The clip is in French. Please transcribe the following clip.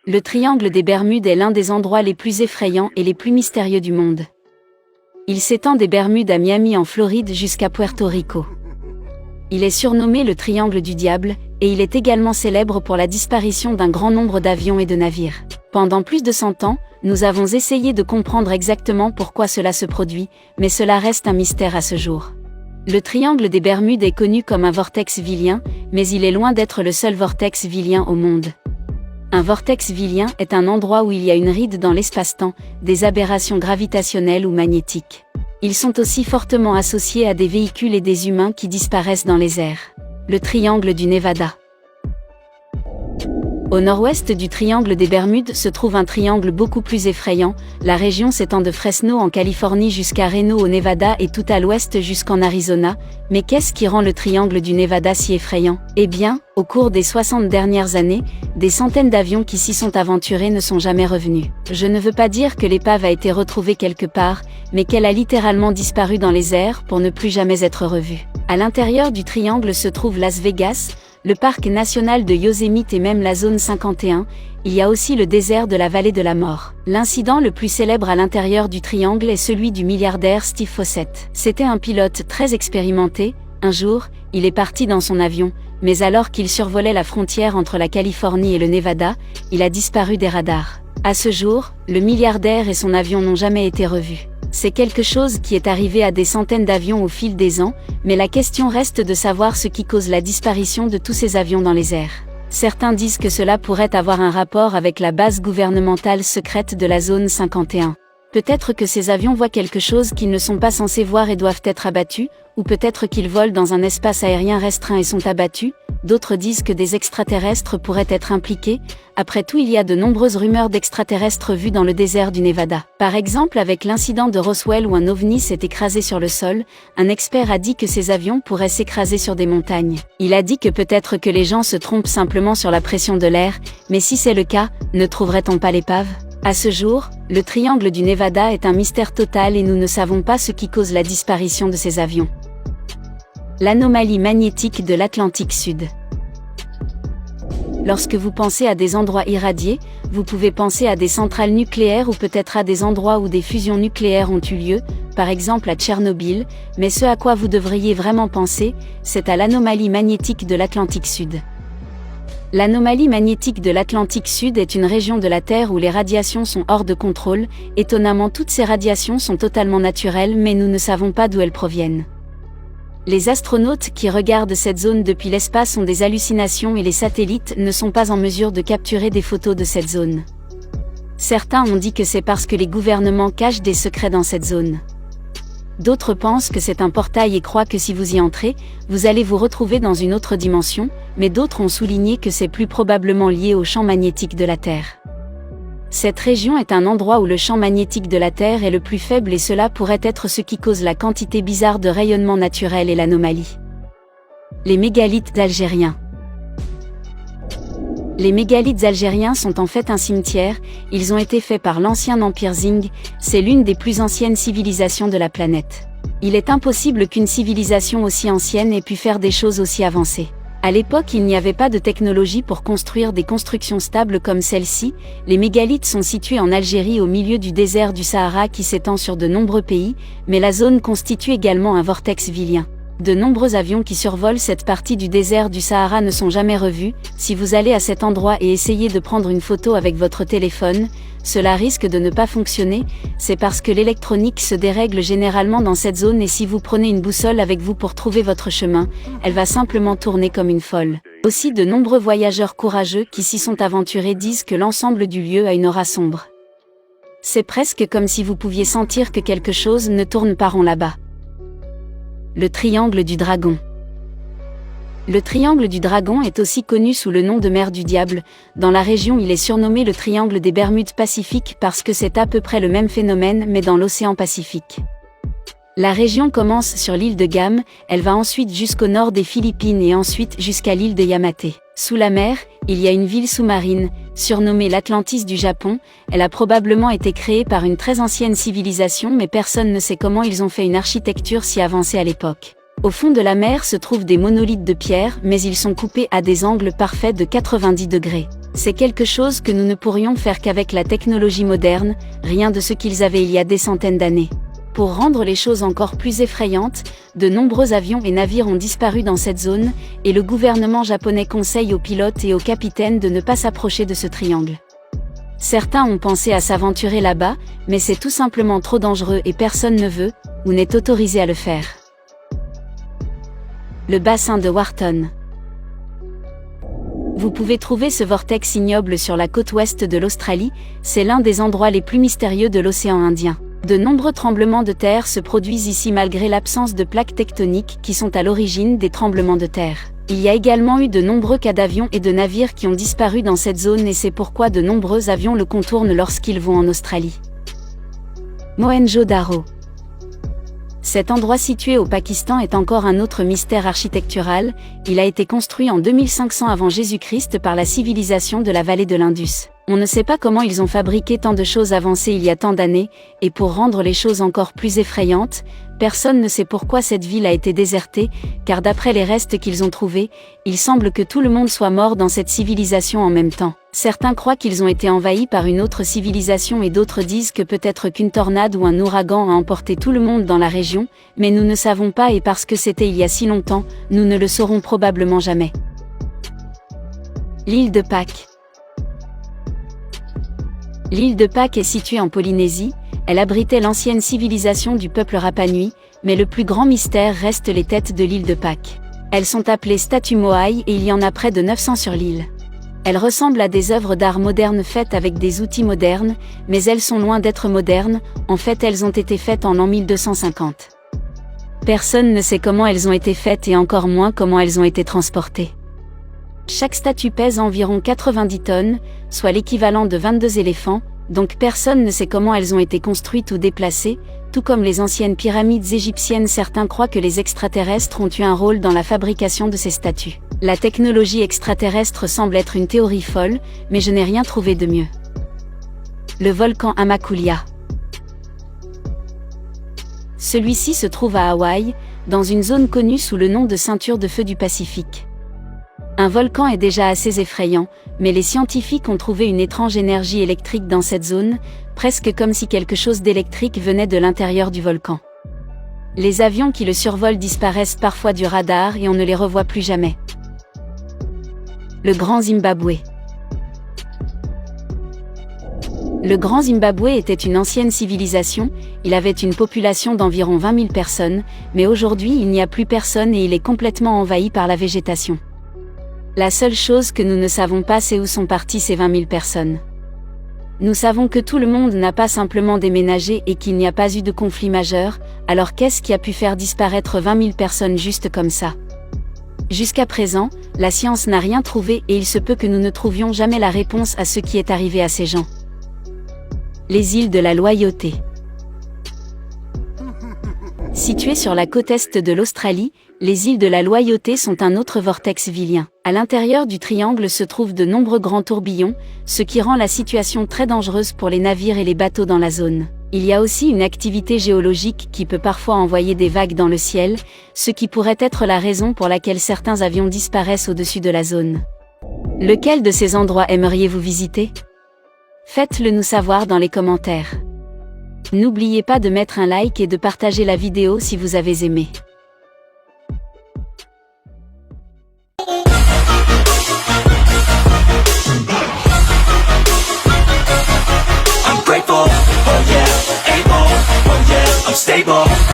Le triangle des Bermudes est l'un des endroits les plus effrayants et les plus mystérieux du monde. Il s'étend des Bermudes à Miami en Floride jusqu'à Puerto Rico. Il est surnommé le triangle du diable, et il est également célèbre pour la disparition d'un grand nombre d'avions et de navires. Pendant plus de 100 ans, nous avons essayé de comprendre exactement pourquoi cela se produit, mais cela reste un mystère à ce jour. Le triangle des Bermudes est connu comme un vortex villien, mais il est loin d'être le seul vortex villien au monde. Un vortex villien est un endroit où il y a une ride dans l'espace-temps, des aberrations gravitationnelles ou magnétiques. Ils sont aussi fortement associés à des véhicules et des humains qui disparaissent dans les airs. Le triangle du Nevada. Au nord-ouest du triangle des Bermudes se trouve un triangle beaucoup plus effrayant. La région s'étend de Fresno en Californie jusqu'à Reno au Nevada et tout à l'ouest jusqu'en Arizona. Mais qu'est-ce qui rend le triangle du Nevada si effrayant? Eh bien, au cours des 60 dernières années, des centaines d'avions qui s'y sont aventurés ne sont jamais revenus. Je ne veux pas dire que l'épave a été retrouvée quelque part, mais qu'elle a littéralement disparu dans les airs pour ne plus jamais être revue. À l'intérieur du triangle se trouve Las Vegas, le parc national de Yosemite et même la zone 51, il y a aussi le désert de la vallée de la mort. L'incident le plus célèbre à l'intérieur du triangle est celui du milliardaire Steve Fossett. C'était un pilote très expérimenté. Un jour, il est parti dans son avion, mais alors qu'il survolait la frontière entre la Californie et le Nevada, il a disparu des radars. À ce jour, le milliardaire et son avion n'ont jamais été revus. C'est quelque chose qui est arrivé à des centaines d'avions au fil des ans, mais la question reste de savoir ce qui cause la disparition de tous ces avions dans les airs. Certains disent que cela pourrait avoir un rapport avec la base gouvernementale secrète de la zone 51. Peut-être que ces avions voient quelque chose qu'ils ne sont pas censés voir et doivent être abattus, ou peut-être qu'ils volent dans un espace aérien restreint et sont abattus. D'autres disent que des extraterrestres pourraient être impliqués. Après tout, il y a de nombreuses rumeurs d'extraterrestres vues dans le désert du Nevada. Par exemple, avec l'incident de Roswell où un ovni s'est écrasé sur le sol, un expert a dit que ces avions pourraient s'écraser sur des montagnes. Il a dit que peut-être que les gens se trompent simplement sur la pression de l'air, mais si c'est le cas, ne trouverait-on pas l'épave? À ce jour, le triangle du Nevada est un mystère total et nous ne savons pas ce qui cause la disparition de ces avions. L'anomalie magnétique de l'Atlantique Sud. Lorsque vous pensez à des endroits irradiés, vous pouvez penser à des centrales nucléaires ou peut-être à des endroits où des fusions nucléaires ont eu lieu, par exemple à Tchernobyl, mais ce à quoi vous devriez vraiment penser, c'est à l'anomalie magnétique de l'Atlantique Sud. L'anomalie magnétique de l'Atlantique Sud est une région de la Terre où les radiations sont hors de contrôle. Étonnamment, toutes ces radiations sont totalement naturelles, mais nous ne savons pas d'où elles proviennent. Les astronautes qui regardent cette zone depuis l'espace ont des hallucinations et les satellites ne sont pas en mesure de capturer des photos de cette zone. Certains ont dit que c'est parce que les gouvernements cachent des secrets dans cette zone. D'autres pensent que c'est un portail et croient que si vous y entrez, vous allez vous retrouver dans une autre dimension, mais d'autres ont souligné que c'est plus probablement lié au champ magnétique de la Terre. Cette région est un endroit où le champ magnétique de la Terre est le plus faible et cela pourrait être ce qui cause la quantité bizarre de rayonnement naturel et l'anomalie. Les mégalithes algériens. Les mégalithes algériens sont en fait un cimetière, ils ont été faits par l'ancien empire Zing, c'est l'une des plus anciennes civilisations de la planète. Il est impossible qu'une civilisation aussi ancienne ait pu faire des choses aussi avancées. À l'époque, il n'y avait pas de technologie pour construire des constructions stables comme celle-ci. Les mégalithes sont situés en Algérie au milieu du désert du Sahara qui s'étend sur de nombreux pays, mais la zone constitue également un vortex villien. De nombreux avions qui survolent cette partie du désert du Sahara ne sont jamais revus. Si vous allez à cet endroit et essayez de prendre une photo avec votre téléphone, cela risque de ne pas fonctionner, c'est parce que l'électronique se dérègle généralement dans cette zone et si vous prenez une boussole avec vous pour trouver votre chemin, elle va simplement tourner comme une folle. Aussi de nombreux voyageurs courageux qui s'y sont aventurés disent que l'ensemble du lieu a une aura sombre. C'est presque comme si vous pouviez sentir que quelque chose ne tourne pas rond là-bas. Le triangle du dragon. Le triangle du dragon est aussi connu sous le nom de mer du diable. Dans la région, il est surnommé le triangle des Bermudes Pacifiques parce que c'est à peu près le même phénomène mais dans l'océan Pacifique. La région commence sur l'île de Guam, elle va ensuite jusqu'au nord des Philippines et ensuite jusqu'à l'île de Yamate. Sous la mer, il y a une ville sous-marine, surnommée l'Atlantis du Japon. Elle a probablement été créée par une très ancienne civilisation mais personne ne sait comment ils ont fait une architecture si avancée à l'époque. Au fond de la mer se trouvent des monolithes de pierre mais ils sont coupés à des angles parfaits de 90 degrés. C'est quelque chose que nous ne pourrions faire qu'avec la technologie moderne, rien de ce qu'ils avaient il y a des centaines d'années. Pour rendre les choses encore plus effrayantes, de nombreux avions et navires ont disparu dans cette zone, et le gouvernement japonais conseille aux pilotes et aux capitaines de ne pas s'approcher de ce triangle. Certains ont pensé à s'aventurer là-bas, mais c'est tout simplement trop dangereux et personne ne veut, ou n'est autorisé à le faire. Le bassin de Wharton. Vous pouvez trouver ce vortex ignoble sur la côte ouest de l'Australie, c'est l'un des endroits les plus mystérieux de l'océan Indien. De nombreux tremblements de terre se produisent ici malgré l'absence de plaques tectoniques qui sont à l'origine des tremblements de terre. Il y a également eu de nombreux cas d'avions et de navires qui ont disparu dans cette zone et c'est pourquoi de nombreux avions le contournent lorsqu'ils vont en Australie. Mohenjo-Daro. Cet endroit situé au Pakistan est encore un autre mystère architectural, il a été construit en 2500 avant Jésus-Christ par la civilisation de la vallée de l'Indus. On ne sait pas comment ils ont fabriqué tant de choses avancées il y a tant d'années, et pour rendre les choses encore plus effrayantes, personne ne sait pourquoi cette ville a été désertée, car d'après les restes qu'ils ont trouvés, il semble que tout le monde soit mort dans cette civilisation en même temps. Certains croient qu'ils ont été envahis par une autre civilisation et d'autres disent que peut-être qu'une tornade ou un ouragan a emporté tout le monde dans la région, mais nous ne savons pas et parce que c'était il y a si longtemps, nous ne le saurons probablement jamais. L'île de Pâques. L'île de Pâques est située en Polynésie, elle abritait l'ancienne civilisation du peuple Rapa Nui, mais le plus grand mystère reste les têtes de l'île de Pâques. Elles sont appelées statues Moai et il y en a près de 900 sur l'île. Elles ressemblent à des œuvres d'art modernes faites avec des outils modernes, mais elles sont loin d'être modernes, en fait elles ont été faites en l'an 1250. Personne ne sait comment elles ont été faites et encore moins comment elles ont été transportées. Chaque statue pèse environ 90 tonnes, soit l'équivalent de 22 éléphants, donc personne ne sait comment elles ont été construites ou déplacées, tout comme les anciennes pyramides égyptiennes. Certains croient que les extraterrestres ont eu un rôle dans la fabrication de ces statues. La technologie extraterrestre semble être une théorie folle, mais je n'ai rien trouvé de mieux. Le volcan Hamakulia. Celui-ci se trouve à Hawaï, dans une zone connue sous le nom de ceinture de feu du Pacifique. Un volcan est déjà assez effrayant, mais les scientifiques ont trouvé une étrange énergie électrique dans cette zone, presque comme si quelque chose d'électrique venait de l'intérieur du volcan. Les avions qui le survolent disparaissent parfois du radar et on ne les revoit plus jamais. Le Grand Zimbabwe. Le Grand Zimbabwe était une ancienne civilisation, il avait une population d'environ 20 000 personnes, mais aujourd'hui il n'y a plus personne et il est complètement envahi par la végétation. La seule chose que nous ne savons pas c'est où sont parties ces 20 000 personnes. Nous savons que tout le monde n'a pas simplement déménagé et qu'il n'y a pas eu de conflit majeur, alors qu'est-ce qui a pu faire disparaître 20 000 personnes juste comme ça ? Jusqu'à présent, la science n'a rien trouvé et il se peut que nous ne trouvions jamais la réponse à ce qui est arrivé à ces gens. Les îles de la Loyauté. Situées sur la côte est de l'Australie, les îles de la Loyauté sont un autre vortex vilien. À l'intérieur du triangle se trouvent de nombreux grands tourbillons, ce qui rend la situation très dangereuse pour les navires et les bateaux dans la zone. Il y a aussi une activité géologique qui peut parfois envoyer des vagues dans le ciel, ce qui pourrait être la raison pour laquelle certains avions disparaissent au-dessus de la zone. Lequel de ces endroits aimeriez-vous visiter ? Faites-le nous savoir dans les commentaires. N'oubliez pas de mettre un like et de partager la vidéo si vous avez aimé. I'm grateful, oh yeah, able, oh yeah, I'm stable.